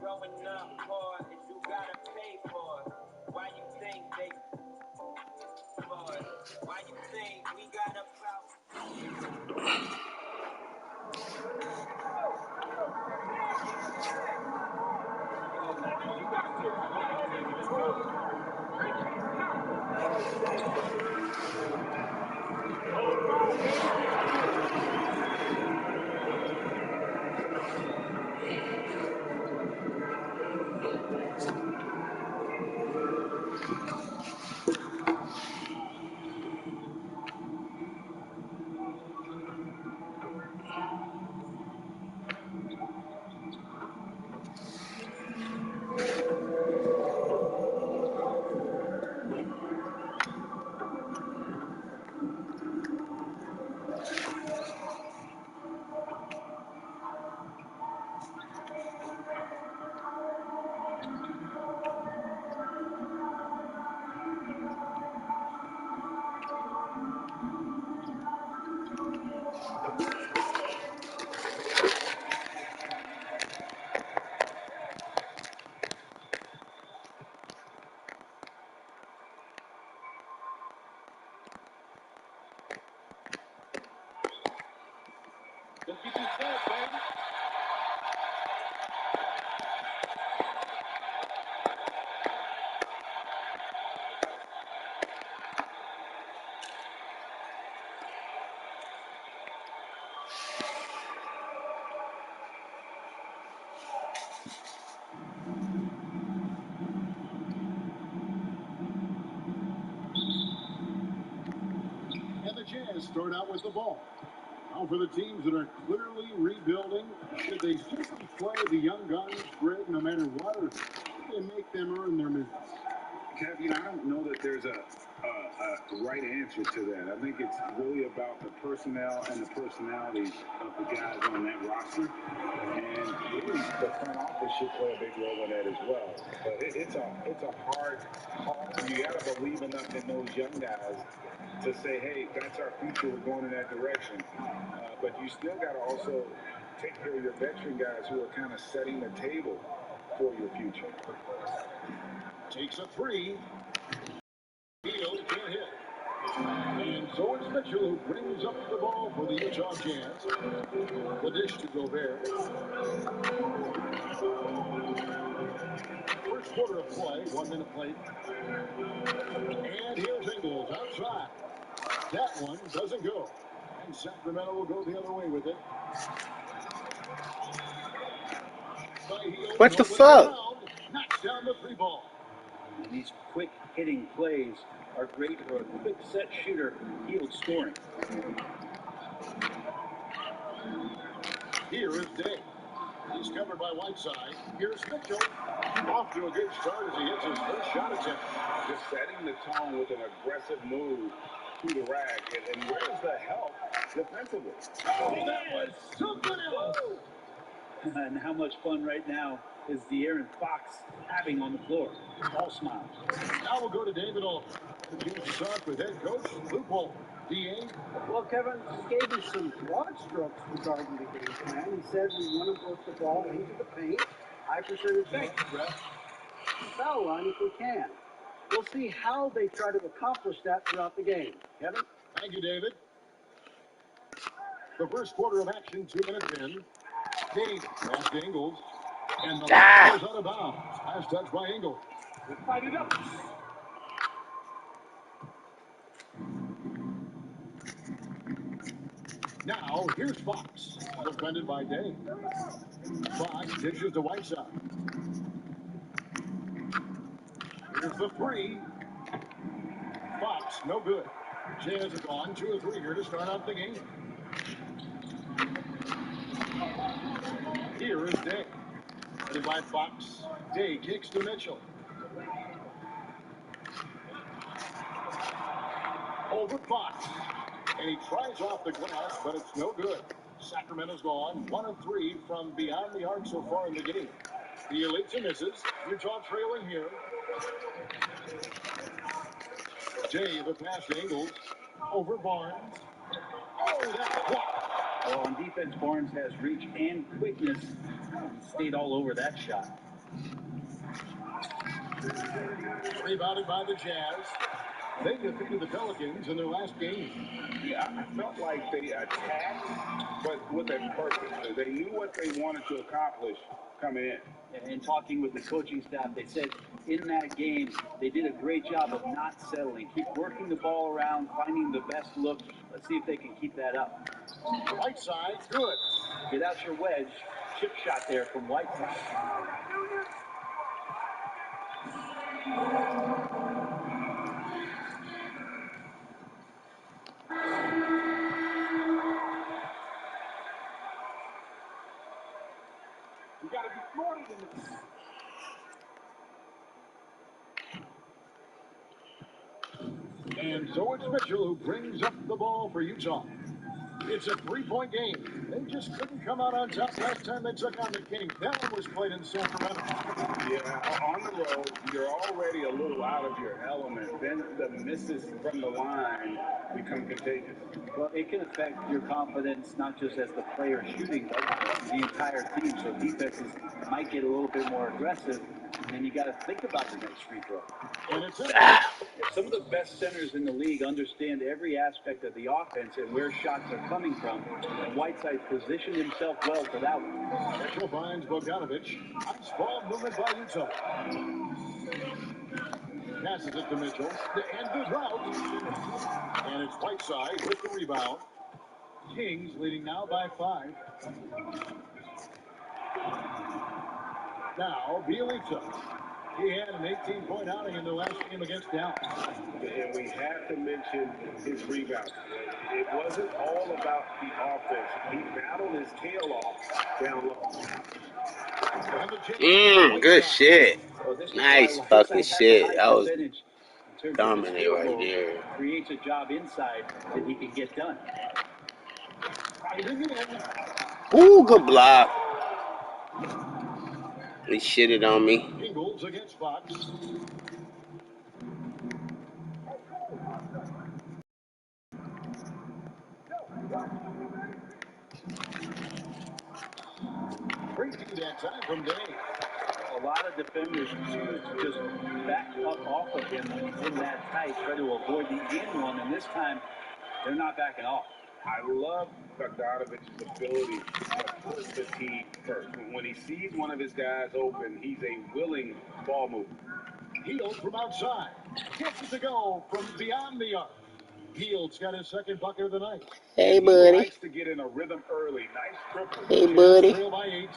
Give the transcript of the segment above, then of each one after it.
growing up hard is you gotta pay for it. Why you think they for it? Why you think we got a Just get yourself, baby. And the Jazz start out with the ball. Now for the teams that are clearly rebuilding, should they simply play the young guns, Greg, no matter what, or should they make them earn their minutes? Kev, I don't know that there's a right answer to that. I think it's really about the personnel and the personalities of the guys on that roster. And really, the front office should play a big role in that as well. But it's a hard call. You got to believe enough in those young guys to say, hey, that's our future. We're going in that direction. But you still got to also take care of your veteran guys who are kind of setting the table for your future. Takes a three. Field can't hit. And so it's Mitchell who brings up the ball for the Utah Jazz. The dish to Gobert. First quarter of play, 1 minute played. And here's Ingles outside. That one doesn't go. And Sacramento will go the other way with it. What the fuck? Knocks down the three ball. And these quick hitting plays are great for a quick set shooter. Field scoring. Here is Day. He's covered by Whiteside. Here's Mitchell. Off to a good start as he hits his first shot attempt. Just setting the tone with an aggressive move to the rack. And where's the help defensively? Oh, that was something else. And how much fun right now is De'Aaron Fox having on the floor? All smiles. Now we'll go to David Olson. The team's talk with head coach Luke Walton. DA. Well, Kevin just gave me some broad strokes regarding the game plan. He said we want to work the ball into the paint, high percentage foul line if we can. We'll see how they try to accomplish that throughout the game. Kevin? Thank you, David. The first quarter of action, 2 minutes in. Dave pass to Ingles. And the ball goes out of bounds. Last touch by Ingles. We'll fight it up. Now, here's Fox. Defended by Day. Fox dishes to Whiteside. Here's the three. Fox, no good. Jazz is on 2 or 3 here to start out the game. Here is Day. Headed by Fox. Day kicks to Mitchell. Over Fox. And he tries off the glass, but it's no good. Sacramento's gone 1 of 3 from beyond the arc so far in the game. The Elite misses. Utah trailing here. Jay, the pass to Ingles. Over Barnes. Oh, that's blocked. Well, on defense, Barnes has reach and quickness. Stayed all over that shot. Rebounded by the Jazz. They defeated the Pelicans in their last game. Yeah, I felt like they attacked, but with a purpose. They knew what they wanted to accomplish coming in. And talking with the coaching staff, they said in that game they did a great job of not settling. Keep working the ball around, finding the best look. Let's see if they can keep that up. Whiteside, good. Get out your wedge. Chip shot there from Whiteside. You got to be smarter than this. And so it's Mitchell who brings up the ball for Utah. It's a three-point game. They just couldn't come out on top last time they took on the Kings. That one was played in Sacramento. Yeah, on the road, you're already a little out of your element. Then the misses from the line become contagious. Well, it can affect your confidence, not just as the player shooting, but the entire team. So defenses might get a little bit more aggressive, and then you got to think about the next free throw. And it's Some of the best centers in the league understand every aspect of the offense and where shots are coming from, and Whiteside positioned himself well for that one. Mitchell finds Bogdanovich. Nice ball movement by Utah. Passes it to Mitchell. And the drought. And it's Whiteside with the rebound. Kings leading now by 5. Now, Bielitsa. He had an 18-point outing in the last game against Dallas. And we have to mention his rebound. It wasn't all about the offense. He battled his tail off down low. Good shit. Nice fucking shit. That was dominant right there. Creates a job inside that he can get done. Ooh, good block. He shitted on me. Ingles against Fox. That time from Day. A lot of defenders choose to just back up off of him when he's in that tight, try to avoid the in one, and this time they're not backing off. I love Bogdanovich's ability to put the team first. When he sees one of his guys open, he's a willing ball mover. Hield from outside. Gets it to go from beyond the arc. Hield's got his second bucket of the night. Hey, He buddy. likes to get in a rhythm early. Nice triple. Hey, buddy. Trail by 8.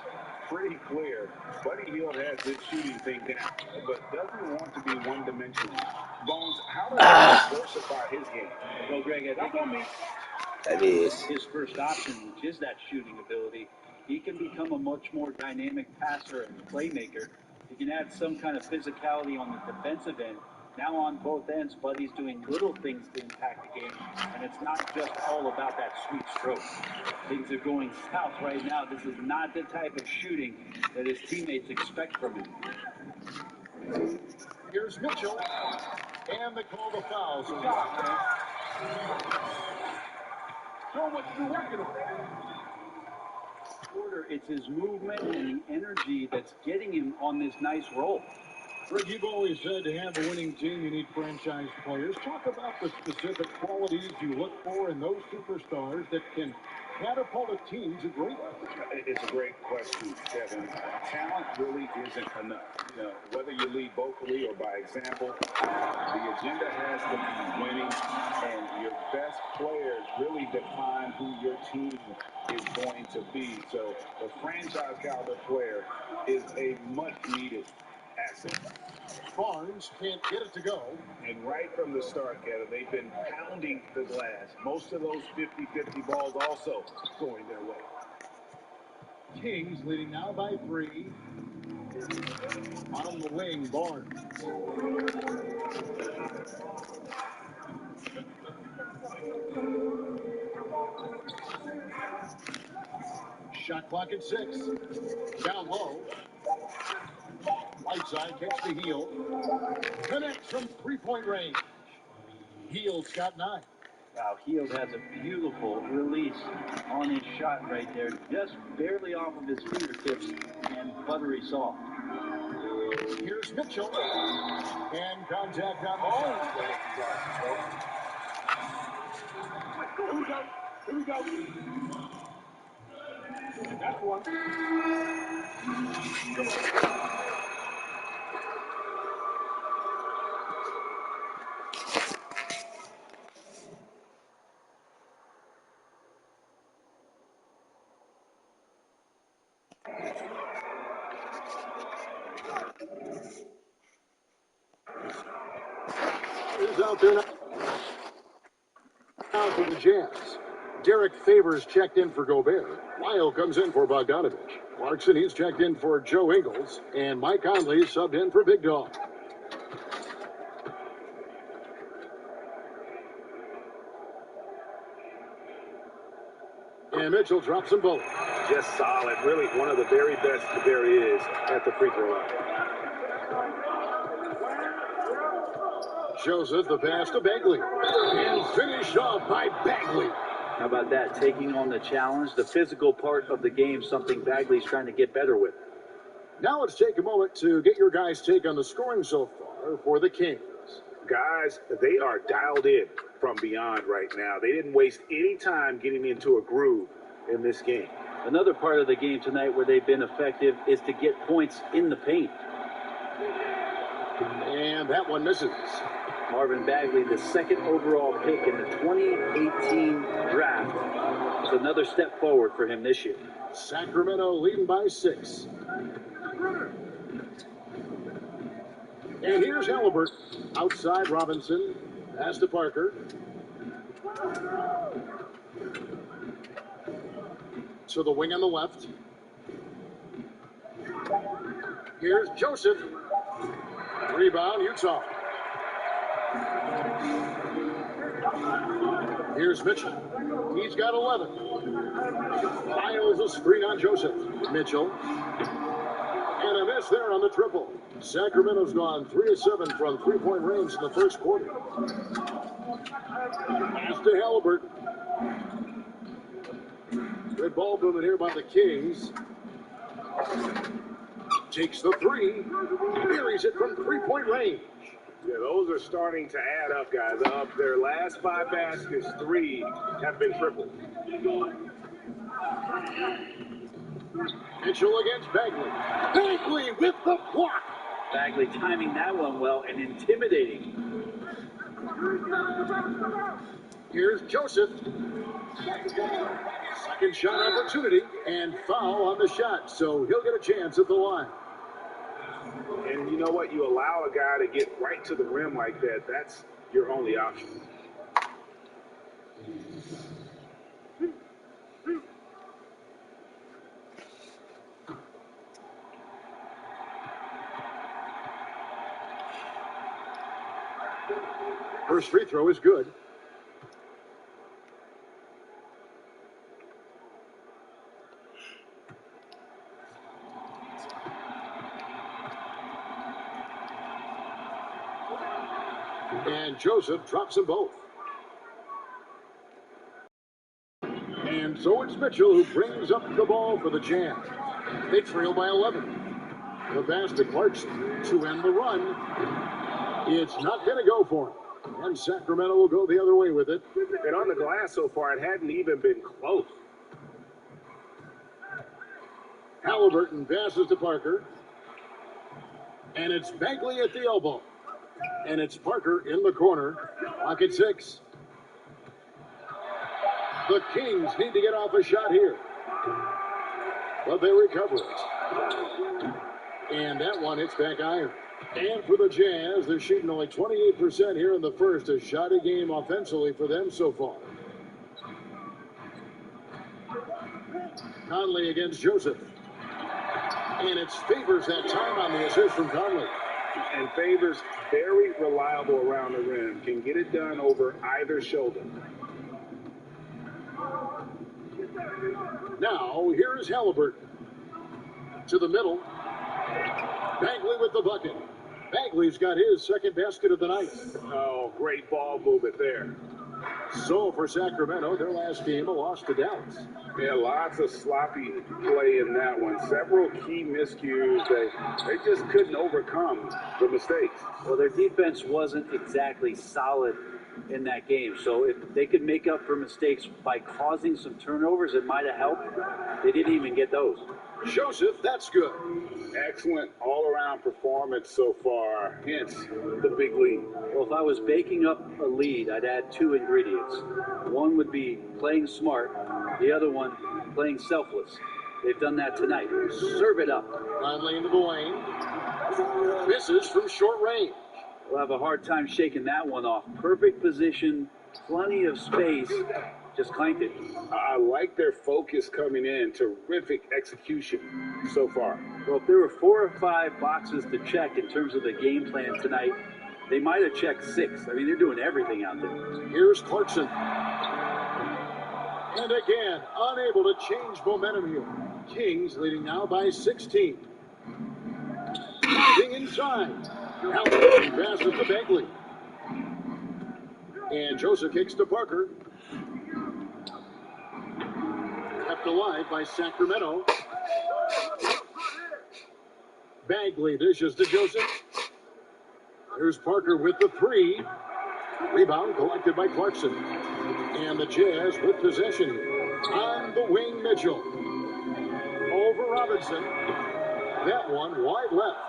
Pretty clear. Buddy Hield has this shooting thing down, but doesn't want to be one-dimensional. Bones, how does he diversify his game? Well, Greg, I think that is his first option, which is that shooting ability. He can become a much more dynamic passer and playmaker. He can add some kind of physicality on the defensive end. Now on both ends, Buddy's doing little things to impact the game, and it's not just all about that sweet stroke. Things are going south right now. This is not the type of shooting that his teammates expect from him. Here's Mitchell, and they call the foul. So show what you're working on. It's his movement and the energy that's getting him on this nice roll. Greg, you've always said to have a winning team, you need franchise players. Talk about the specific qualities you look for in those superstars that can catapult a team to greatness. It's a great question, Kevin. Talent really isn't enough. You know, whether you lead vocally or by example, the agenda has to be winning, and your best players really define who your team is going to be. So the franchise caliber player is a much-needed asset. Barnes can't get it to go. And right from the start, Kevin, they've been pounding the glass. Most of those 50-50 balls also going their way. Kings leading now by 3. On the wing, Barnes. Shot clock at 6. Down low. Whiteside gets the Hield. Connects from 3-point range. Hield's got 9. Wow, Hield has a beautiful release on his shot right there. Just barely off of his fingertips and buttery soft. Here's Mitchell. And contact on the Here we go. That's one. is out there now for the Jazz. Derek Favors checked in for Gobert. Lyle comes in for Bogdanovich. Clarkson, he's checked in for Joe Ingles. And Mike Conley subbed in for Big Dog. And Mitchell drops them both. Just solid. Really one of the very best there is at the free throw line. Joseph, the pass to Bagley. And finished off by Bagley. How about that? Taking on the challenge, the physical part of the game, something Bagley's trying to get better with. Now let's take a moment to get your guys' take on the scoring so far for the Kings. Guys, they are dialed in from beyond right now. They didn't waste any time getting into a groove in this game. Another part of the game tonight where they've been effective is to get points in the paint. And that one misses. Marvin Bagley, the second overall pick in the 2018 draft. It's another step forward for him this year. Sacramento leading by 6. And here's Halliburton. Outside Robinson. Pass to Parker. To the wing on the left. Here's Joseph. Rebound, Utah. Here's Mitchell. He's got 11. Files a screen on Joseph. Mitchell. And a miss there on the triple. Sacramento's gone 3 of 7 from three-point range in the first quarter. Pass to Halliburton. Good ball movement here by the Kings. Takes the three. Buries it from three-point range. Yeah, those are starting to add up, guys. Up their last 5 baskets, 3 have been tripled. Mitchell against Bagley. Bagley with the block. Bagley timing that one well and intimidating. Here's Joseph. Second shot opportunity and foul on the shot, so he'll get a chance at the line. And you know what? You allow a guy to get right to the rim like that, that's your only option. First free throw is good. And Joseph drops them both. And so it's Mitchell who brings up the ball for the Jazz. They trail by 11. The pass to Clarkson to end the run. It's not going to go for him. And Sacramento will go the other way with it. And on the glass so far, it hadn't even been close. Halliburton passes to Parker. And it's Bagley at the elbow. And it's Parker in the corner. Clock at 6. The Kings need to get off a shot here. But they recover it. And that one hits back iron. And for the Jazz, they're shooting only 28% here in the first. A shot a game offensively for them so far. Conley against Joseph. And it's Favors that time on the assist from Conley. And Favors, very reliable around the rim. Can get it done over either shoulder. Now, here's Halliburton. To the middle. Bagley with the bucket. Bagley's got his second basket of the night. Oh, great ball movement there. So for Sacramento, their last game, a loss to Dallas. Yeah, lots of sloppy play in that one. Several key miscues. They just couldn't overcome the mistakes. Well, their defense wasn't exactly solid in that game. So if they could make up for mistakes by causing some turnovers, it might have helped. They didn't even get those. Joseph, that's good. Excellent all-around performance so far, hence the big lead. Well, if I was baking up a lead, I'd add 2 ingredients. One would be playing smart. The other one, playing selfless. They've done that tonight. Serve it up. Conley into the lane. Misses from short range. We'll have a hard time shaking that one off. Perfect position, plenty of space. Just clanked it. I like their focus coming in. Terrific execution so far. Well, if there were 4 or 5 boxes to check in terms of the game plan tonight, they might have checked 6. I mean, they're doing everything out there. Here's Clarkson. And again, unable to change momentum here. Kings leading now by 16. Driving inside. Alvarez passes to Bagley. And Joseph kicks to Parker. Kept alive by Sacramento. Bagley dishes to Joseph. Here's Parker with the 3. Rebound collected by Clarkson. And the Jazz with possession. On the wing, Mitchell. Over Robinson. That one wide left.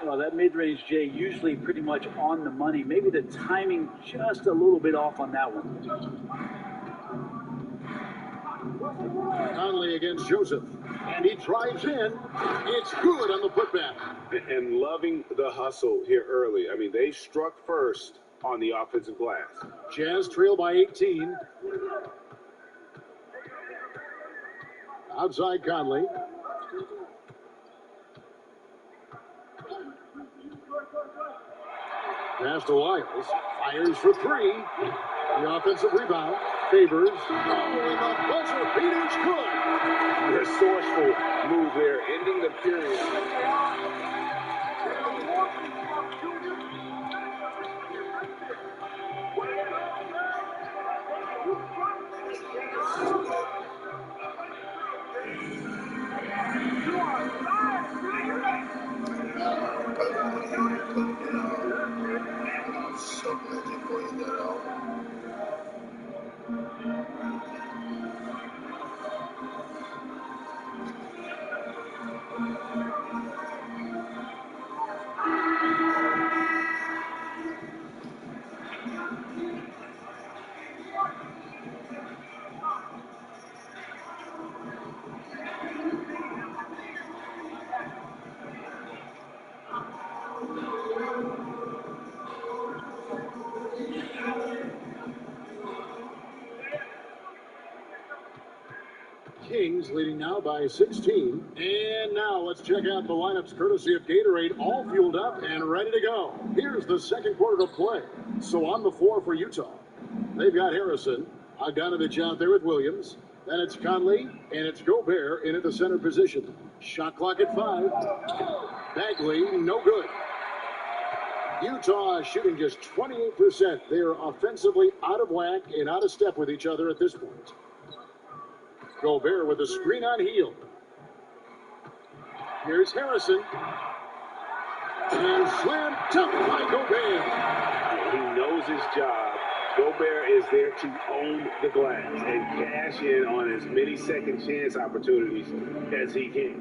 Well, that mid-range, Jay, usually pretty much on the money. Maybe the timing just a little bit off on that one. Conley against Joseph. And he drives in. It's good on the putback. And loving the hustle here early. I mean, they struck first on the offensive glass. Jazz trail by 18. Outside Conley. Pass to Wiles. Fires for 3. The offensive rebound. Favors. Oh, and the buzzer beater's good. Resourceful move there, ending the period. Kings leading now by 16. And now let's check out the lineups courtesy of Gatorade, all fueled up and ready to go. Here's the second quarter to play. So on the floor for Utah, they've got Harrison, Bogdanovich out there with Williams. Then it's Conley, and it's Gobert in at the center position. Shot clock at 5. Bagley, no good. Utah shooting just 28%. They are offensively out of whack and out of step with each other at this point. Gobert with a screen on Hield. Here's Harrison. And slam dunk by Gobert. He knows his job. Gobert is there to own the glass and cash in on as many second chance opportunities as he can.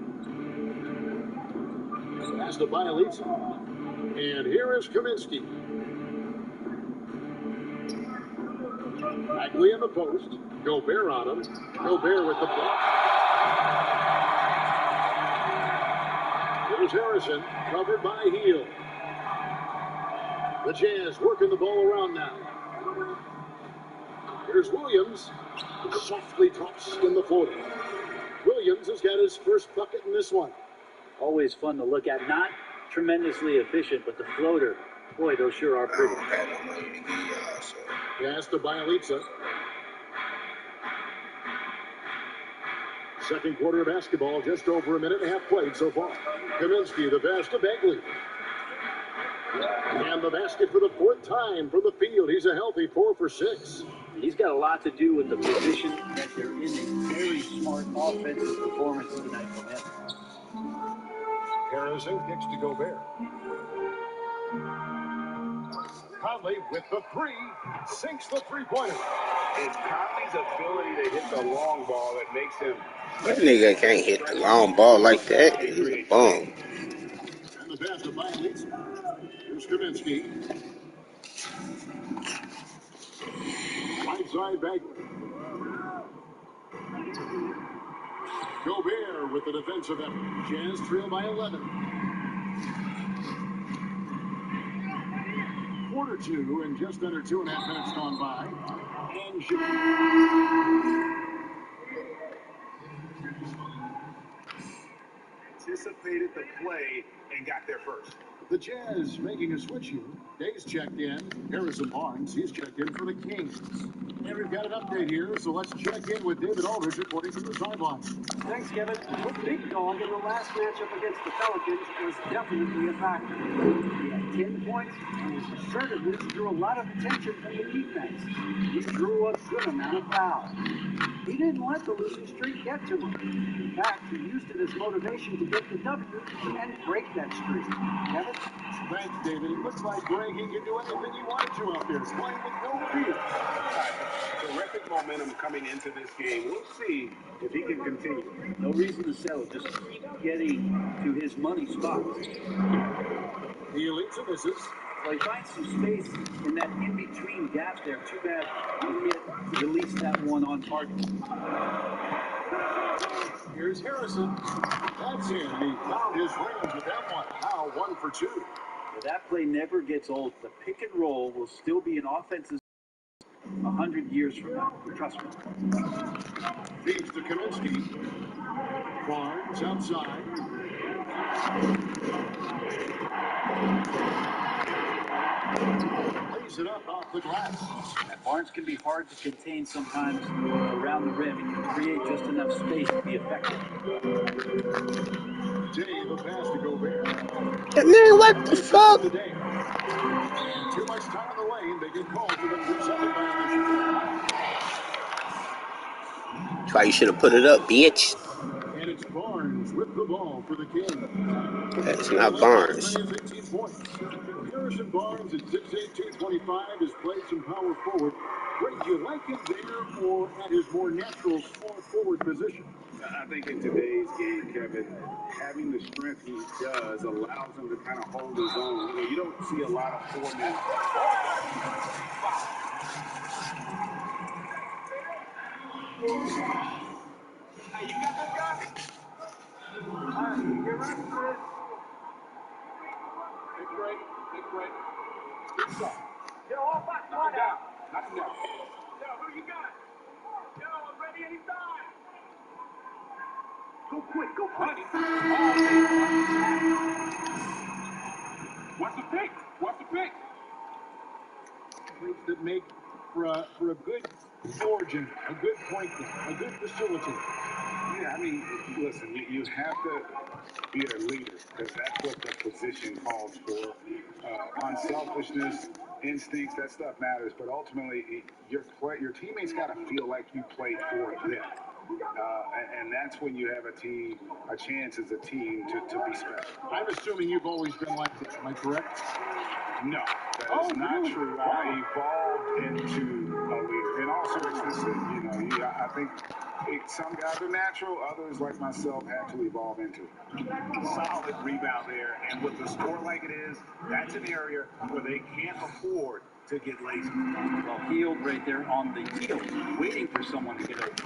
Pass to Bielitsa. And here is Kaminsky. Bagley in the post. Gobert on him. Gobert with the block. Here's Harrison, covered by Hield. The Jazz working the ball around now. Here's Williams. Softly tossed in the floater. Williams has got his first bucket in this one. Always fun to look at. Not tremendously efficient, but the floater, boy, those sure are pretty. Pass to Bielitsa. Second quarter of basketball, just over a minute and a half played so far. Kaminsky, the pass to Bagley. And the basket for the fourth time from the field. He's a healthy 4 for 6. He's got a lot to do with the position that they're in. A very smart offensive performance tonight from him. Harrison kicks to Gobert. Conley with the three, sinks the three-pointer. It's Conley's ability to hit the long ball that makes him. That nigga can't hit the long ball like that. He's a bum. And the pass to Bielitz. Here's Kaminsky. Right side back. Gobert with the defensive effort. Jazz trail by 11. Quarter two and just under 2.5 minutes gone by. And Anticipated the play and got there first. the Jazz making a switch here. Day's checked in. Harrison Barnes, he's checked in for the Kings. And we've got an update here, so let's check in with David Aldridge reporting from the sideline. Thanks, Kevin. The big dog in the last matchup against the Pelicans was definitely a factor. He had 10 points, and his assertiveness drew a lot of attention from the defense. He drew a good amount of fouls. He didn't let the losing streak get to him. In fact, he used it as motivation to get the W and break that streak. Kevin? Thanks, David. It looks like Greg can do anything he wanted to out there, playing with no fear. Terrific momentum coming into this game. We'll see if he can continue. No reason to settle. Just keep getting to his money spots. He leads and misses. Well, he finds some space in that in-between gap there. Too bad he can't release that one on target. Here's Harrison. That's in. He found his range with that one. Now 1 for 2. Well, that play never gets old. The pick and roll will still be an offensive 100 years from now. Trust me. Feeds to Kaminsky. Barnes outside. Lays it up off the glass. And Barnes can be hard to contain sometimes around the rim. He can create just enough space to be effective. Day, the pass to Gobert. And then what the fuck? And too much time in the lane. They get called for the 2-second violation. That's why you should have put it up, bitch. And it's Barnes with the ball for the Kings. That's not Barnes. 18 points. Harrison Barnes at 6'8", 225 has played some power forward. Greg, do you like him there or at his more natural small forward position? I think in today's game, Kevin, having the strength he does allows him to kind of hold his own. You don't see a lot of 4 men. Hey, you got this guy? Get ready for it. Big break. Good shot. Yo, all back. Knock him down. Knock him down. Yo, who you got? Yo, I'm ready anytime. Go quick. What's the pick? Plays that make for a good origin, a good point guard, a good facility. Yeah, I mean, listen, you have to be a leader because that's what the position calls for. Unselfishness, instincts, that stuff matters. But ultimately, your teammates got to feel like you played for them. And that's when you have a chance as a team to be special. I'm assuming you've always been like this. Am I correct? No, that is not really? true. Wow. I evolved into a leader. In all seriousness, I think some guys are natural. Others, like myself, had to evolve into it. Solid rebound there. And with the score like it is, that's an area where they can't afford to get lazy. Well, healed right there on the heel, waiting for someone to get open.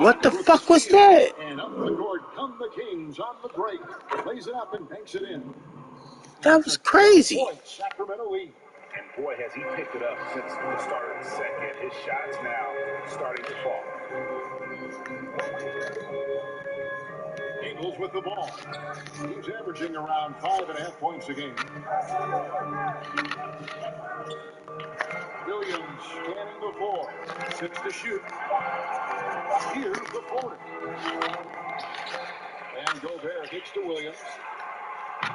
What the fuck was that? And up the court come the Kings on the break. Lays it up and banks it in. That was crazy. Point, Sacramento lead. And boy, has he picked it up since the start of the second. His shots now starting to fall. Ingles with the ball. He's averaging around 5.5 points a game. Williams scanning the floor. 6 to shoot. Here's the floater. And Gobert kicks to Williams.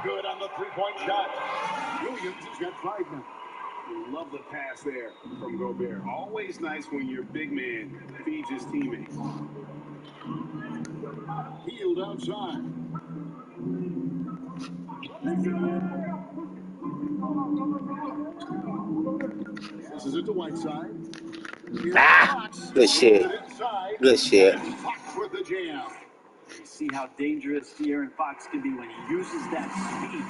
Good on the three-point shot. Williams has got 5 now. Love the pass there from Gobert. Always nice when your big man feeds his teammates. Healed outside. Passes it to Whiteside. Good shit. Good shit. Fox with the jam. You see how dangerous De'Aaron Fox can be when he uses that speed.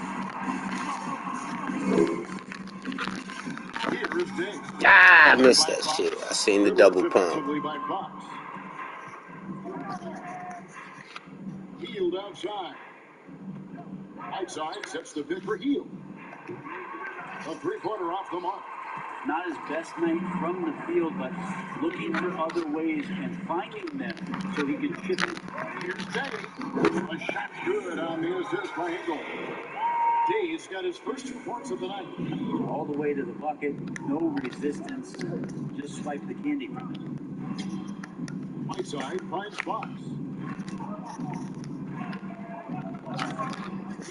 Here is Day. I missed that shit. I seen the double pump. By Fox. Healed outside. Whiteside sets the pick for Healed. A three-pointer off the mark. Not his best night from the field, but looking for other ways and finding them so he can chip it. Here's Day. A shot good on the assist by Engel. Day's got his first 2 points of the night. All the way to the bucket, no resistance, just swipe the candy from it. Whiteside finds Fox.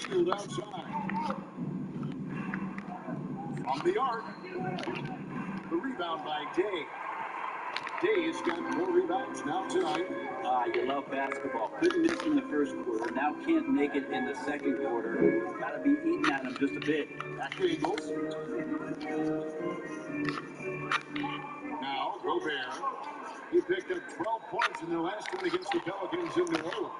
Field outside. From the arc. The rebound by Day. Day's got 4 rebounds now tonight. You love basketball. Couldn't miss in the first quarter. Now can't make it in the second quarter. Got to be eating at him just a bit. Back to Eagles. Now Gobert. He picked up 12 points in their last one against the Pelicans in New Orleans.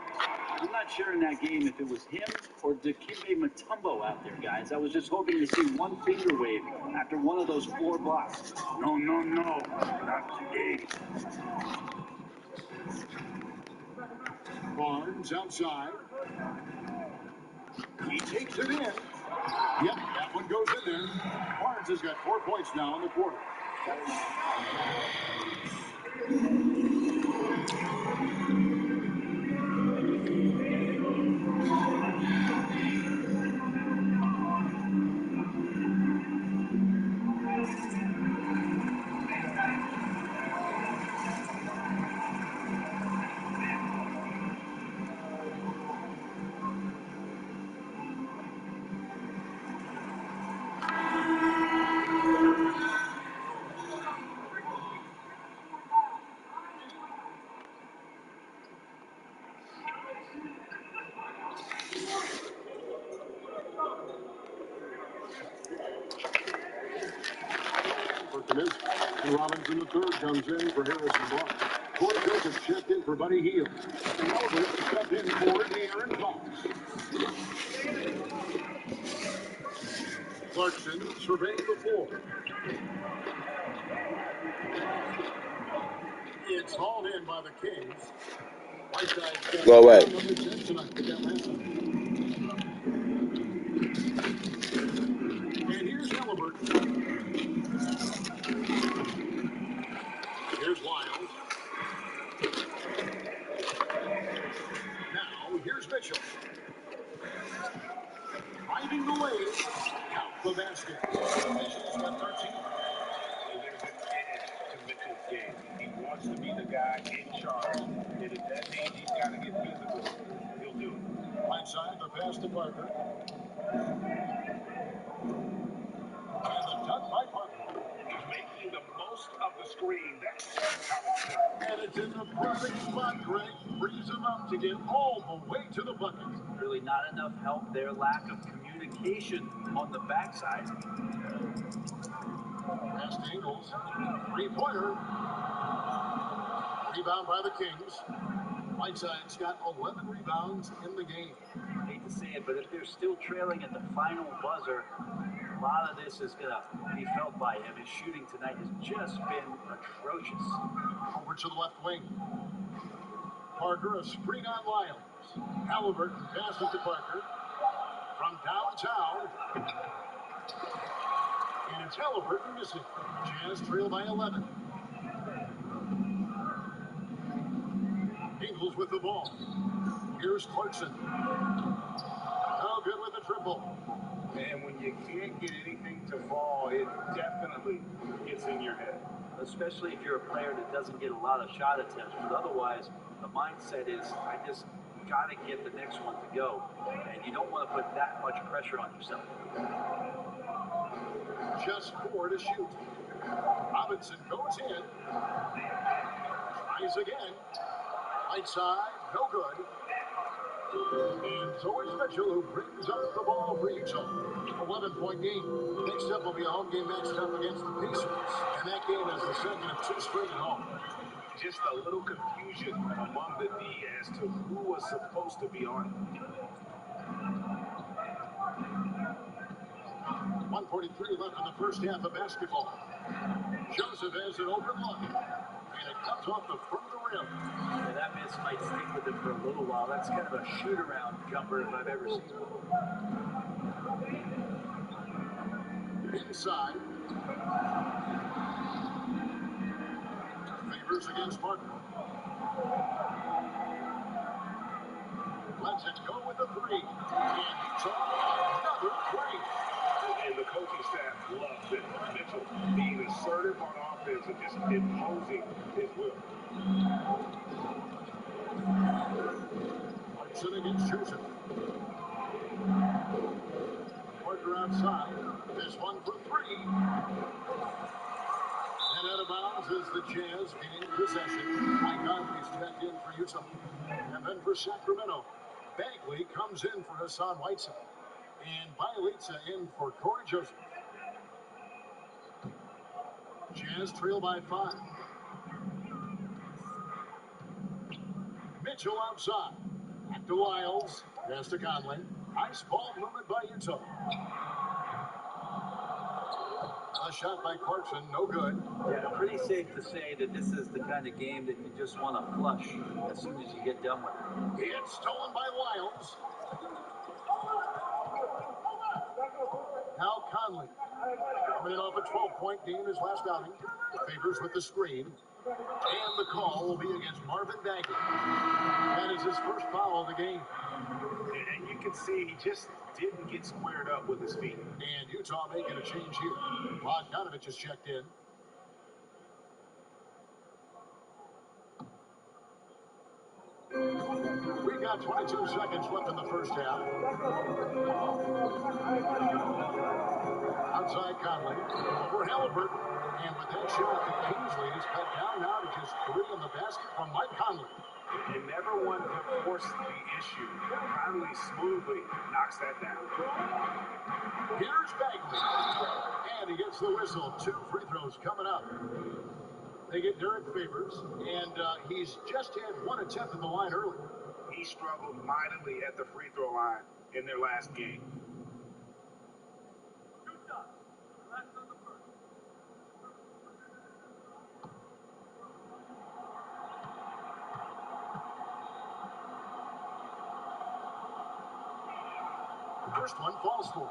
I'm not sure in that game if it was him or Dikembe Mutombo out there, guys. I was just hoping to see one finger wave after one of those 4 blocks. No, not today. Barnes outside. He takes it in. Yep, that one goes in there. Barnes has got 4 points now in the quarter. And Robinson the third comes in for Harrison Barnes. Corey Joseph checked in for Buddy Hield. And Albert stepped in for De'Aaron Fox. Clarkson surveying the floor. It's hauled in by the Kings. Whiteside Go away. And here's Halliburton. Here's Wiles. Now, here's Mitchell. Finding the lane. Count the basket. Mitchell's got 13. There's an edge to Mitchell's game. He wants to be the guy in charge. And if that means he's got to get physical, he'll do it. Whiteside, the pass to Parker. And the dunk by Parker. He's making the most of the screen. That's how it's done. And it's in the perfect spot, Greg. Frees him up to get all the way to the bucket. Really not enough help there. Lack of communication on the backside. Pass to Ingles. Three-pointer. Rebound by the Kings. Whiteside's got 11 rebounds in the game. I hate to say it, but if they're still trailing at the final buzzer, a lot of this is going to be felt by him. His shooting tonight has just been atrocious. Over to the left wing. Parker, a screen on Lyles. Halliburton passes to Parker. From downtown. And it's Halliburton missing. Jazz trail by 11. Ingles with the ball. Here's Clarkson. Oh, good with the triple. And when you can't get anything to fall, it definitely gets in your head. Especially if you're a player that doesn't get a lot of shot attempts. But otherwise, the mindset is, I just got to get the next one to go, and you don't want to put that much pressure on yourself. Just 4 to shoot. Robinson goes in. Tries again. Right side, no good. And so is Mitchell, who brings up the ball for Utah. 11-point game. Next up will be a home game matched up against the Pacers. And that game is the second of 2 straight at home. Just a little confusion among the D as to who was supposed to be on. 1:43 left in the first half of basketball. Joseph has an open look. And it comes off the front of the rim. Yeah, that miss might stick with him for a little while. That's kind of a shoot-around jumper if I've ever seen one. Inside. Favors against Martin. Lets it go with the 3. And Utah, another 3. And the coaching staff loves it. Mitchell being assertive on offense and just imposing his will. Hudson against Joseph. Parker outside. This one for 3. And out of bounds is the Jazz gaining possession. Mike Conley's checked in for Utah. And then for Sacramento, Bagley comes in for Hassan Whiteside. And Bielitsa in for Corey Joseph. Jazz trail by 5. Mitchell outside. Back to Wiles. Pass to Conley. Nice ball movement by Utah. A shot by Clarkson, no good. Yeah, pretty safe to say that this is the kind of game that you just want to flush as soon as you get done with it. It's stolen by Wiles. Now Conley. Coming in off a 12-point game his last outing. Favors with the screen. And the call will be against Marvin Bagley. That is his first foul of the game. And you can see he just didn't get squared up with his feet. And Utah making a change here. Bogdanovich has checked in. We've got 22 seconds left in the first half. Outside Conley. Over Halliburton. And with that shot, the Kings lead is cut down now to just 3 in the basket from Mike Conley. You never want to force the issue. Conley smoothly knocks that down. Here's Bagley. And he gets the whistle. 2 free throws coming up. They get Derek Favors, and he's just had 1 attempt at the line early. He struggled mightily at the free throw line in their last game. First one falls for.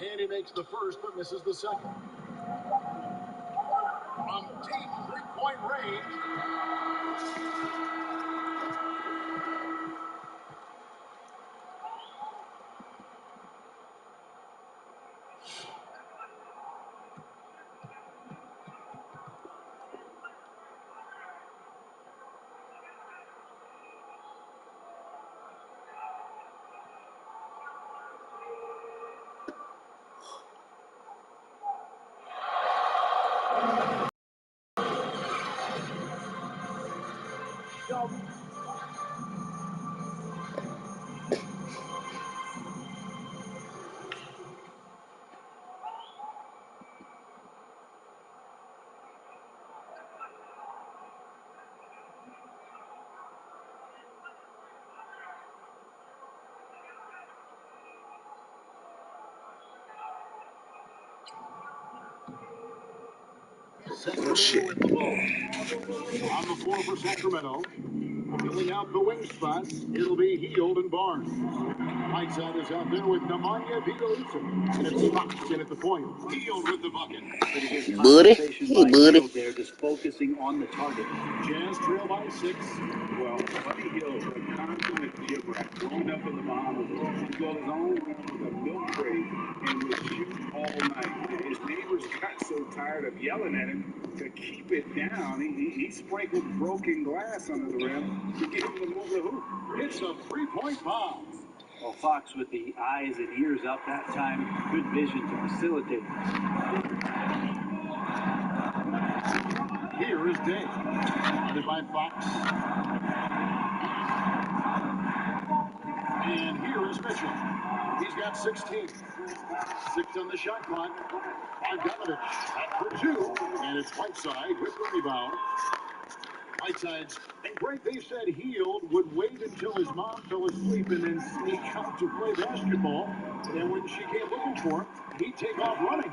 And he makes the first, but misses the second. From deep 3-point range. Oh, shit. With the ball. On the floor for Sacramento. Filling out the wing spots, it'll be Hield and Barnes. Right side is out there with Nemanja Bjelica. And it's Fox in at the point. Hield with the bucket. Buddy. Hey, buddy. They're just focusing on the target. Jazz trail by 6. Well, funny a consummate gym rat, growing up in the Bahamas, would go his own room with a milk crate and would shoot all night. His neighbors got so tired of yelling at him to keep it down, he sprinkled broken glass under the rim to get him to move the hoop. It's a 3-point foul. Well, Fox with the eyes and ears up that time, good vision to facilitate. Here is Day. Guarded by Fox. And here is Mitchell. He's got 16. 6 on the shot clock. Bogdanovich up for 2. And it's Whiteside with the rebound. Whiteside's, and Greg, they said Hield would wait until his mom fell asleep and then sneak out to play basketball. And when she came looking for him, he'd take off running.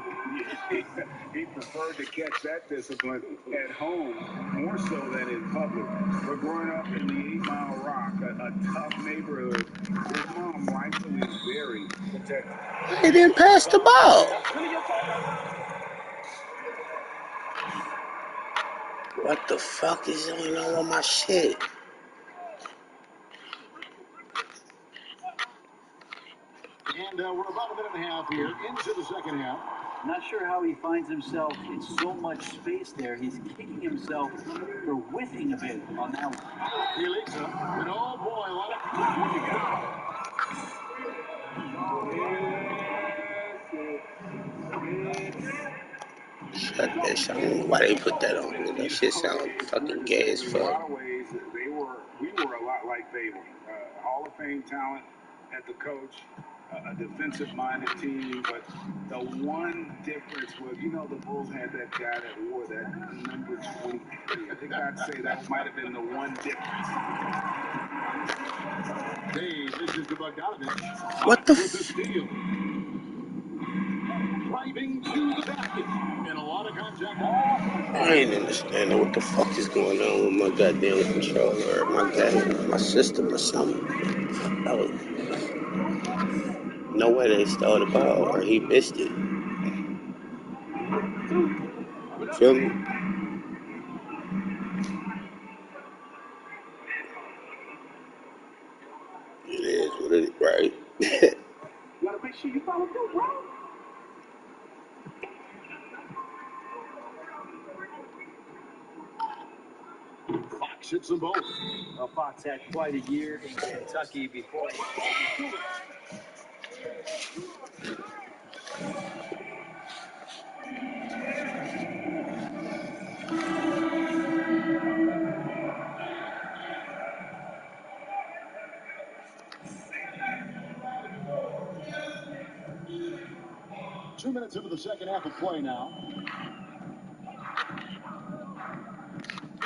He preferred to catch that discipline at home more so than in public. But growing up in the 8 Mile Rock, a tough neighborhood, his mom rightfully very protective. He didn't pass the ball. What the fuck is going on with my shit? And we're about a minute and a half here into the second half. Not sure how he finds himself in so much space there. He's kicking himself for whiffing a bit on that one. Elisa, and oh boy, a lot of... Shut that shit. I don't know why they put that on here. That shit sound fucking gay as In a fuck. lot of ways, we were a lot like they were. Hall of Fame talent at the coach, a defensive-minded team, but the one difference was, the Bulls had that guy that wore that number 23. I think I'd say that might have been the one difference. Hey, this is the Bogdanovich. What the with the steal. Driving to the basket. And a lot of contact. I ain't understanding what the fuck is going on with my goddamn controller or my system or something. No way they stole the ball or he missed it. You feel me? It is what it is, right? You gotta make sure you follow through, bro. Fox hits them both. Well, Fox had quite a year in Kentucky before he... 2 minutes into the second half of play now.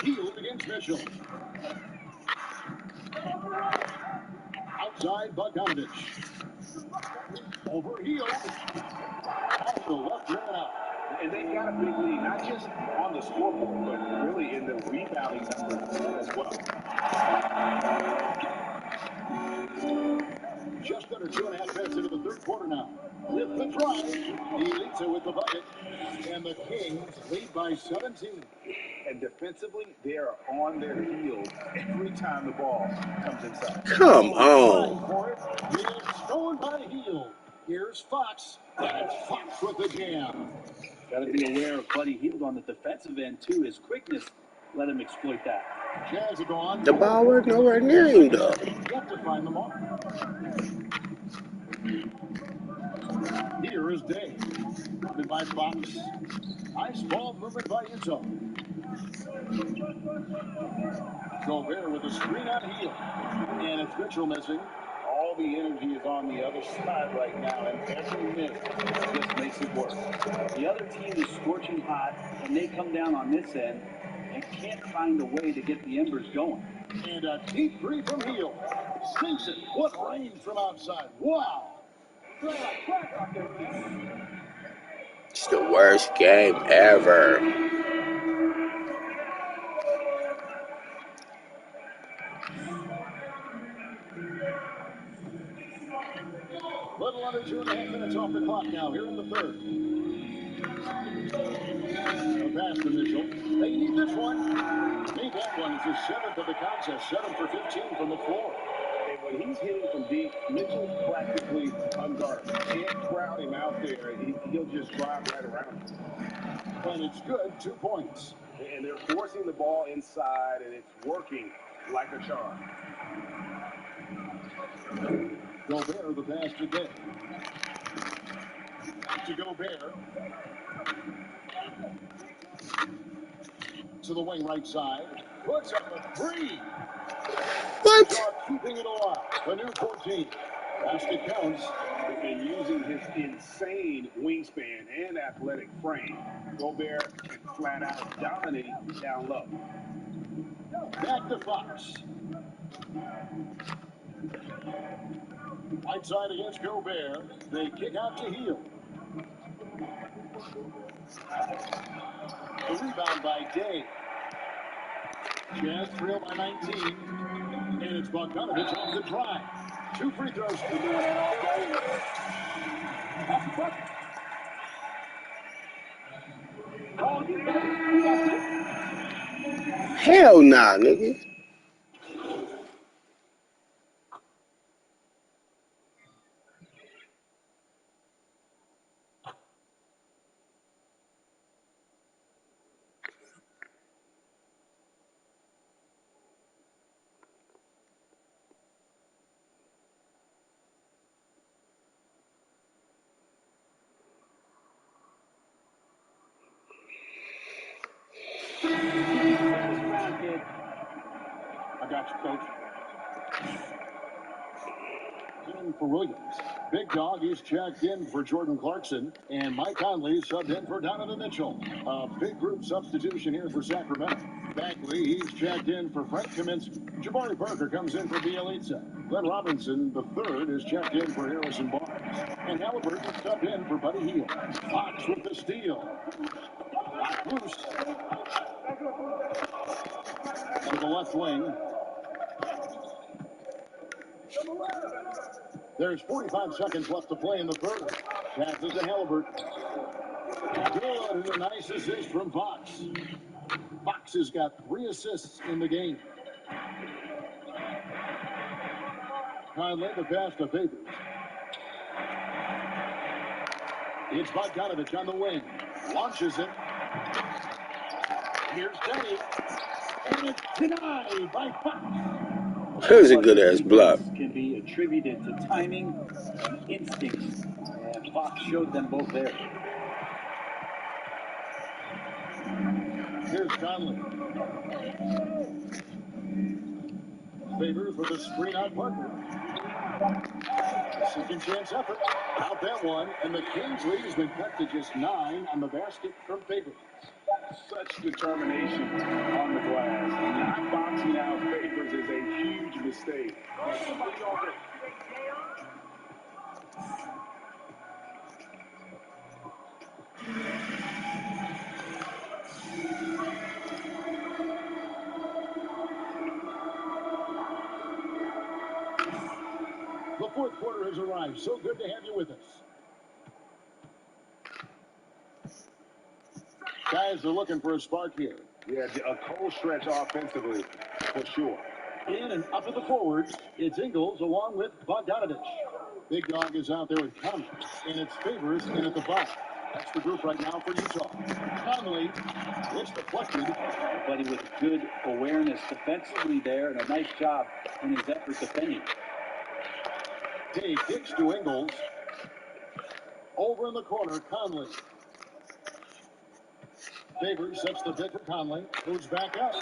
Hield against Mitchell. Outside Bogdanovich. Over Hield. Off the left man out. And they've got a big lead, not just on the scoreboard, but really in the rebounding numbers as well. Just under 2.5 minutes into the third quarter now. With the drive, Elisa with the bucket, and the Kings lead by 17. And defensively, they are on their heels every time the ball comes inside. Come on. It's stolen by Hield. Here's Fox, and it's Fox with the jam. Got to be aware of Buddy Hield on the defensive end, too. His quickness let him exploit that. Jazz are gone. The ball was nowhere near him, though. Yet to find the mark. Here is Day. Moved by Fox. Nice ball movement by Utah. Gobert with a screen on Hield. And it's Mitchell missing. All the energy is on the other side right now, and every miss just makes it worse. The other team is scorching hot, and they come down on this end and can't find a way to get the embers going. And a deep three from Hield. Sinks it. What range from outside. Wow. It's the worst game ever. Little under 2.5 minutes off the clock now here in the third. The pass to Mitchell. They need this one. Need that one. It's his 7th of the contest. 7 for 15 from the floor. And when he's hitting from deep, Mitchell's practically unguardable. You can't crowd him out there. He'll just drive right around him. And it's good. 2 points. And they're forcing the ball inside, and it's working like a charm. Gobert, the pass to Day. To Gobert. To the wing right side. Puts up a 3. What? Shaw keeping it alive. The new 14. Basket counts. And using his insane wingspan and athletic frame, Gobert can flat out dominate down low. Back to Fox. Right side against Gobert. They kick out to Hield. The rebound by Day. Jazz trail by 19. And it's Bogdanovich off the drive. 2 free throws. He's doing it all day. Off the bucket. Oh, you got it. You got this. Hell nah, nigga. I got you, Coach. In for Williams. Big Dog is checked in for Jordan Clarkson. And Mike Conley subbed in for Donovan Mitchell. A big group substitution here for Sacramento. Bagley, he's checked in for Frank Kaminsky. Jabari Parker comes in for Bielitsa. Glenn Robinson, the third, is checked in for Harrison Barnes. And Halliburton subbed in for Buddy Hield. Fox with the steal. Lock loose. To the left wing. There's 45 seconds left to play in the third. Passes to Halliburton. Good, and a nice assist from Fox. Fox has got 3 assists in the game. Conley, the pass to Favors. It's Bogdanovich on the wing. Launches it. Here's Denny. And it's denied by Fox. Here's a good ass block. Can be attributed to timing and instincts, and Fox showed them both there. Here's Conley. Favors with a screen on Parker. Second chance effort. Out that one, and the Kings lead has been cut to just 9 on the basket from Favors. Such determination on the glass. Not boxing out Favors is a huge mistake. The fourth quarter has arrived. So good to have you with us. Guys are looking for a spark here. Yeah, a cold stretch offensively, for sure. In and up to the forwards, it's Ingles along with Bogdanovich. Big Dog is out there with Conley, and it's Favors in at the 5. That's the group right now for Utah. Conley, it's deflected. But he with good awareness defensively there, and a nice job in his effort defending. Day kicks to Ingles. Over in the corner, Conley. Favors sets the bid for Conley. Moves back up.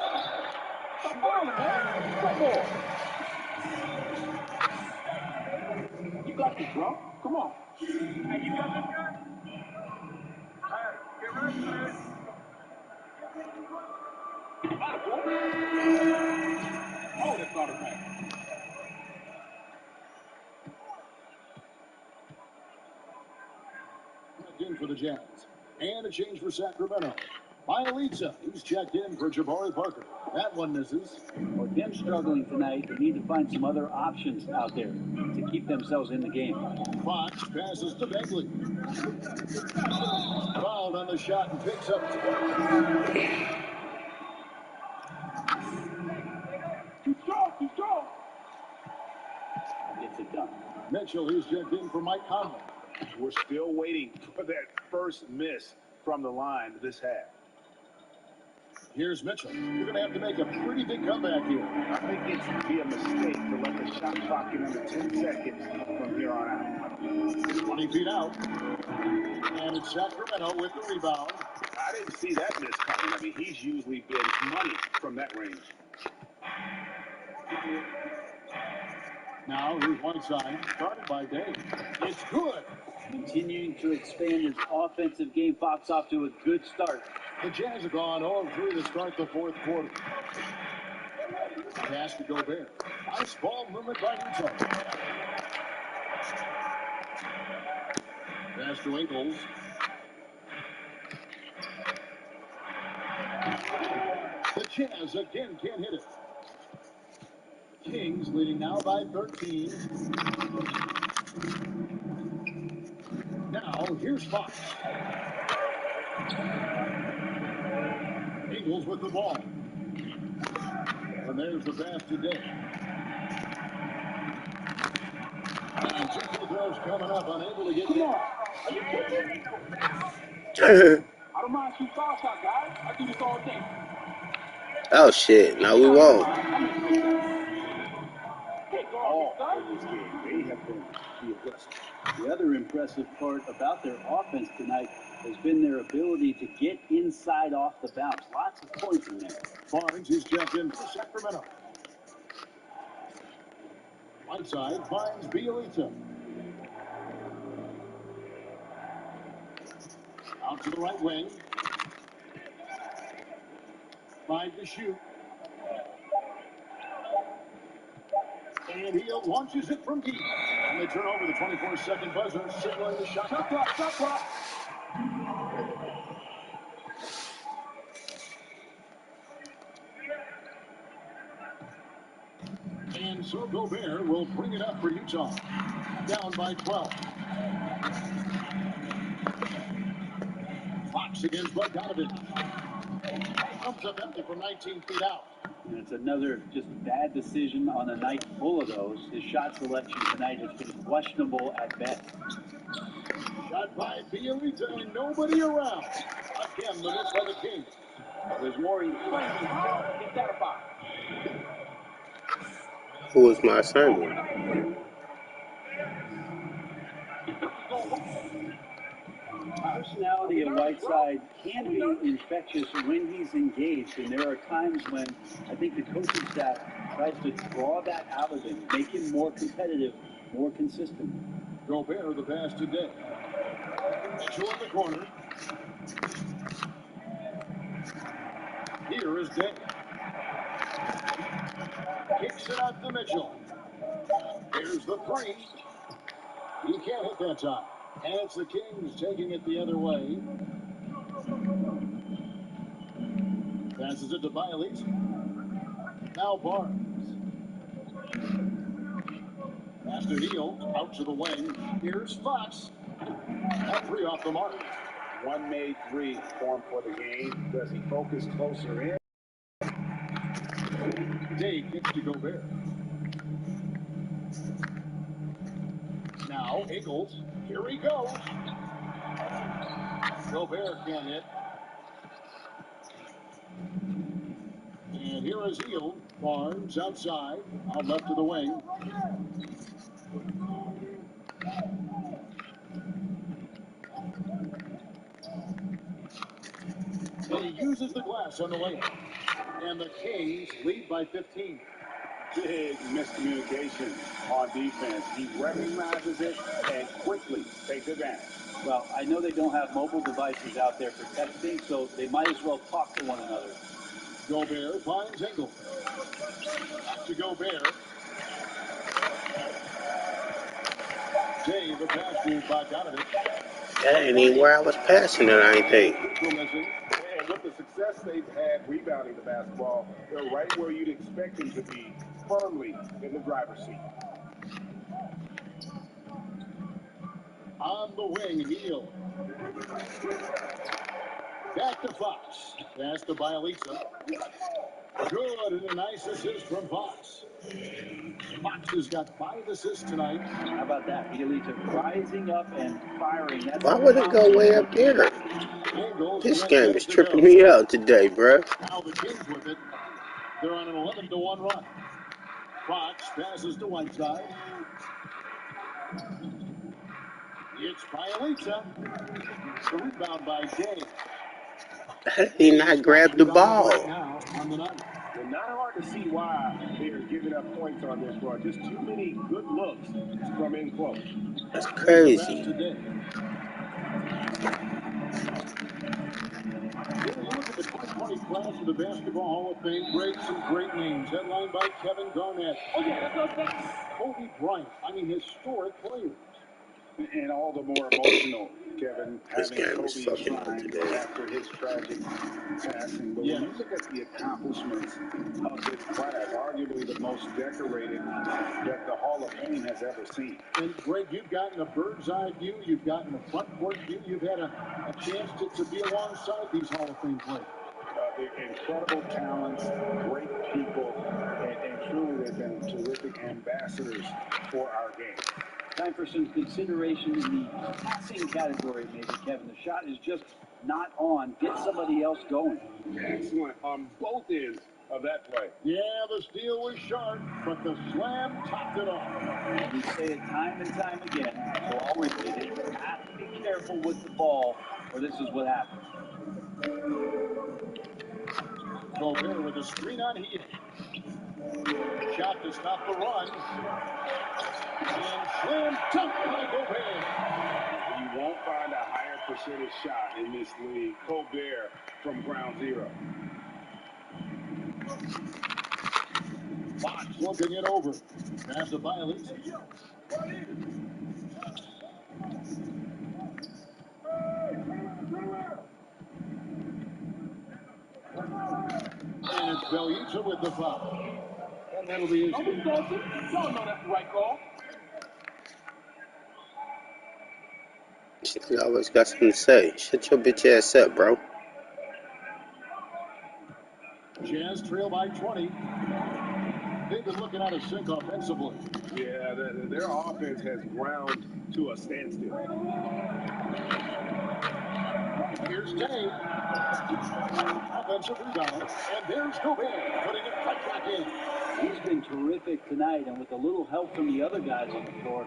Come on, man. One more. You got this, bro. Come on. Hey, you got this guy? Get ready, man. Oh, that's not a bad. In for the Jazz. And a change for Sacramento. Bielitsa, he's checked in for Jabari Parker. That one misses. With them struggling tonight, they need to find some other options out there to keep themselves in the game. Fox passes to Begley. Fouled on the shot and picks up. Too strong. Gets it done. Mitchell, he's checked in for Mike Conley. We're still waiting for that first miss from the line this half. Here's Mitchell. You're going to have to make a pretty big comeback here. I think it's be a mistake to let the shot clock get under 10 seconds from here on out. 20 feet out. And it's Sacramento with the rebound. I didn't see that miss coming. I mean, he's usually been money from that range. Now here's Whiteside, started by Day. It's good. Continuing to expand his offensive game. Fox off to a good start. The Jazz have gone 0-3 to start the fourth quarter. Pass to Gobert. Nice ball movement by Utah. Pass to Ingles. The Jazz again can't hit it. Kings leading now by 13. Now here's Fox. Ingles with the ball. And there's the pass to Day. And two throws coming up, unable to get Come it. on. Are you kidding me? I don't mind 2 foul shot, guys. I do this all day. Oh shit, no we won't. All in this game, they have been the aggressors. The other impressive part about their offense tonight has been their ability to get inside off the bounce. Lots of points in there. Barnes is checked in for Sacramento. Whiteside finds Bielitsa. Out to the right wing. 5 to shoot. And he launches it from deep. And they turn over the 24-second buzzer, signaling the shot clock. Shot clock. And so Gobert will bring it up for Utah. Down by 12. Fox against Bogdanovich. Comes up empty from 19 feet out. And it's another just bad decision on a night full of those. His shot selection tonight has been questionable at best. Shot by Bielitsa and nobody around. Again, the miss by the Kings. There's more in Get that box. Who was my assignment? Personality of Whiteside can be infectious when he's engaged, and there are times when I think the coaching staff tries to draw that out of him, make him more competitive, more consistent. Gobert the pass to Day. Mitchell in the corner. Here is Day. Kicks it out to Mitchell. Here's the three. He can't hit that time. And it's the Kings taking it the other way. Passes it to Bielitsa. Now Barnes. Pass to Neal. Out to the wing. Here's Fox. That 3 off the mark. One made 3 form for the game. Does he focus closer in? Day kicks to Gobert. Now Ingles. Here he goes. Gobert can't hit. And here is Hield. Barnes outside. Out left to the wing. And he uses the glass on the layup. And the Kings lead by 15. Big miscommunication on defense. He recognizes it and quickly takes advantage. Well, I know they don't have mobile devices out there for texting, so they might as well talk to one another. Gobert finds Ingles. Back to Gobert. Day the pass to Bogdanovich. That ain't even where I was passing it, I ain't think. And with the success they've had rebounding the basketball, they're right where you'd expect them to be, firmly in the driver's seat. On the wing, Heel. Back to Fox. Pass to Bielitsa. Good, and a nice assist from Fox. Fox has got 5 assists tonight. How about that? Bielitsa rising up and firing. That's Why would it go way up there? This game is tripping me out today, bruh. Now the Kings with it. They're on an 11-1 run. Fox passes to Whiteside. It's Bielitsa. The rebound by Day. How did he not grab the ball? Right now on the night. Well, not hard to see why they are giving up points on this run. Just too many good looks from in close. That's crazy. Here you look at the 2020 class of the Basketball Hall of Fame. Some great names. Headlined by Kevin Garnett. Kobe Bryant. I mean, historic players. And all the more emotional, Kevin, This having game is Kobe fucking up shine today. after his tragic passing. But when you look at the accomplishments of this class, arguably the most decorated that the Hall of Fame has ever seen. And Greg, you've gotten a bird's eye view. You've gotten a front court view. You've had a chance to be alongside these Hall of Fame players. Incredible talents, great people, and truly they've been terrific ambassadors for our game. Time for some consideration in the passing category, maybe, Kevin. The shot is just not on. Get somebody else going. Excellent on both ends of that play. Yeah, the steal was sharp, but the slam topped it off. And we say it time and time again, so I'll repeat it. You have to be careful with the ball, or this is what happens. Gobert with a screen on Heat. Shot to stop the run. And slam dunk by Gobert. You won't find a higher percentage shot in this league. Gobert from ground zero. Fox looking it over. Pass to Bielitsa. And it's Bielitsa with the foul. And that'll be his. Y'all know that's the right call. You always got something to say. Shut your bitch ass up, bro. Jazz trail by 20. They've been looking out of sync offensively. Yeah, their offense has ground to a standstill. Here's Day. Offensive rebound. And there's Gobert putting it right back in. He's been terrific tonight, and with a little help from the other guys on the floor,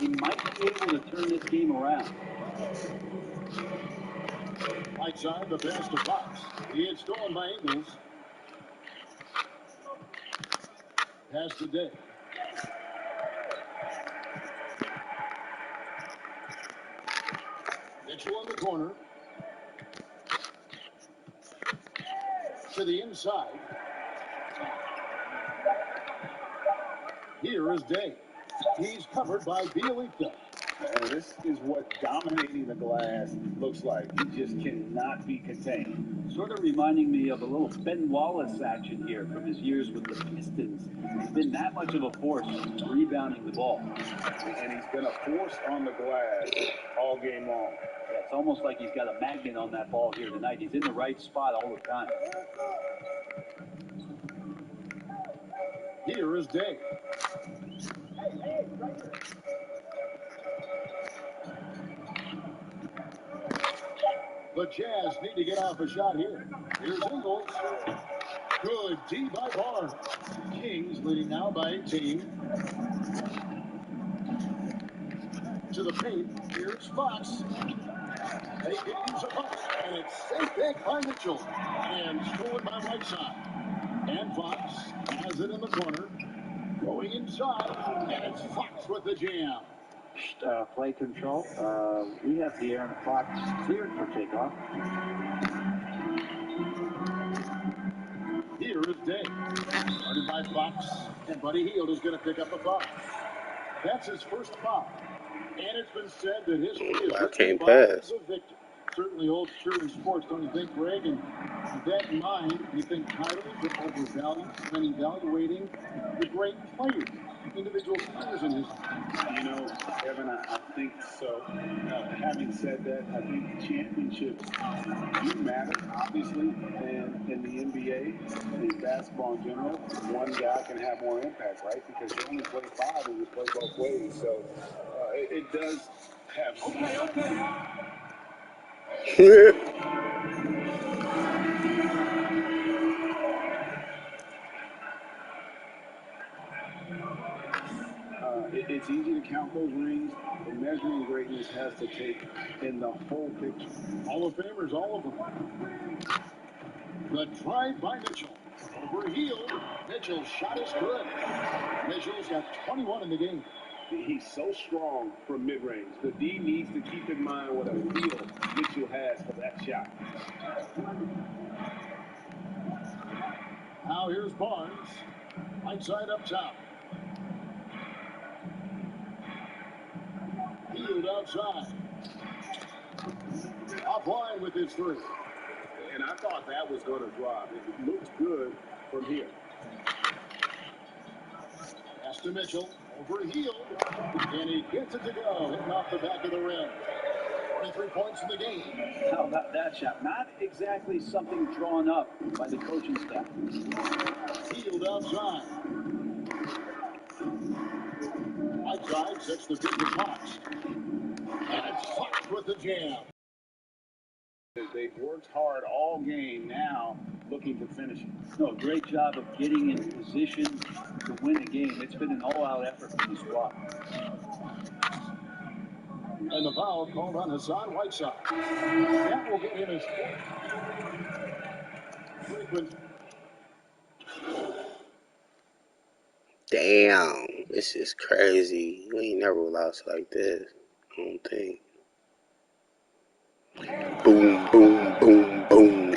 he might be able to turn this game around. Right side, the pass to Fox. It's stolen by Ingles. Pass to Day. Mitchell in the corner. To the inside. Here is Day. He's covered by Bielitsa. And this is what dominating the glass looks like. He just cannot be contained. Sort of reminding me of a little Ben Wallace action here from his years with the Pistons. He's been that much of a force rebounding the ball. And he's been a force on the glass all game long. Yeah, it's almost like he's got a magnet on that ball here tonight. He's in the right spot all the time. Here is Day. The Jazz need to get off a shot here. Here's Ingles. Good D by Barnes. Kings leading now by 18. To the paint. Here's Fox. They can use a bucket, and it's safe back by Mitchell. And stolen by Whiteside. And Fox has it in the corner. Going inside, and it's Fox with the jam. Play control. We have De'Aaron Fox cleared for takeoff. Here is Day. Started by Fox, and Buddy Hield is going to pick up a foul. That's his first foul. And it's been said that history is I written can't by pass. the victor. certainly holds true in sports, don't you think, Greg? And with that in mind, you think titles are overvalued when evaluating the great players, individual players in history? You know, Kevin, I think so. Having said that, I think championships do matter, obviously, in the NBA, in basketball in general. One guy can have more impact, right? Because you only play 5 and you play both ways. So it does have some. It's easy to count those rings, but measuring greatness has to take in the whole picture. Hall of Famers, all of them. The drive by Mitchell. Overhealed. Mitchell's shot is good. Mitchell's got 21 in the game. He's so strong from mid-range. The D needs to keep in mind what a feel Mitchell has for that shot. Now here's Barnes. Right side up top. Healed outside. Offline with his 3. And I thought that was going to drop. It looks good from here. Pass to Mitchell. Overhealed. And he gets it to go. Hitting off the back of the rim. 23 points in the game. How about that shot? Not exactly something drawn up by the coaching staff. Healed outside. Outside sets the pick to Fox. And it's Fox with the jam. They've worked hard all game, now looking to finish it. No, great job of getting in position to win the game. It's been an all-out effort from the squad. And the foul called on Hassan Whiteside. That will get him his 4th. Frequent. Damn, this is crazy. You ain't never lost like this. I don't think. Boom, boom, boom, boom.